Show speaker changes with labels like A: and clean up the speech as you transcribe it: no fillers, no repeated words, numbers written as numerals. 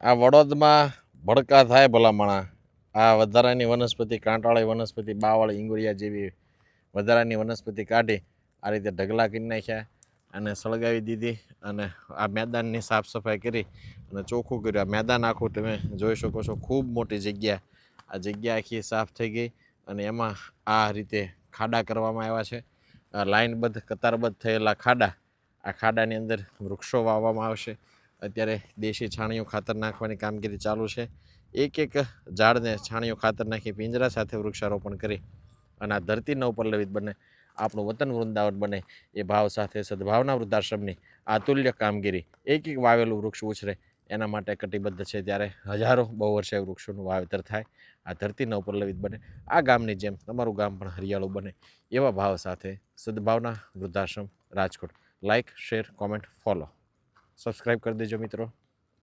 A: આ વડોદમાં ભડકા થાય ભલામણા. આ વધારાની વનસ્પતિ, કાંટાળી વનસ્પતિ, બાવળ, ઈંગુરિયા જેવી વધારાની વનસ્પતિ કાઢી આ રીતે ઢગલા કરી નાખ્યા અને સળગાવી દીધી. અને આ મેદાનની સાફ સફાઈ કરી અને ચોખ્ખું કર્યું. આ મેદાન આખું તમે જોઈ શકો છો, ખૂબ મોટી જગ્યા. આ જગ્યા આખી સાફ થઈ ગઈ અને એમાં આ રીતે ખાડા કરવામાં આવ્યા છે. લાઇનબદ્ધ કતારબદ્ધ થયેલા ખાડા. આ ખાડાની અંદર વૃક્ષો વાવવામાં આવશે. અત્યારે દેશી છાણિયું ખાતર નાખવાની કામગીરી ચાલુ છે. એક એક ઝાડને છાણિયું ખાતર નાખી પિંજરા સાથે વૃક્ષારોપણ કરી અને આ ધરતી નવપલ્લવિત બને, આપણું વતન વૃંદાવન બને એ ભાવ સાથે સદભાવના વૃદ્ધાશ્રમની અતુલ્ય કામગીરી, એક એક વાવેલું વૃક્ષ ઉછરે એના માટે કટિબદ્ધ છે. ત્યારે હજારો બહુ વર્ષે વૃક્ષોનું વાવેતર થાય, આ ધરતી નવપલ્લવિત બને, આ ગામની જેમ તમારું ગામ પણ હરિયાળું બને એવા ભાવ સાથે Sadbhavna Vridhashram Rajkot. Like, share, comment, follow, subscribe કરી દેજો મિત્રો.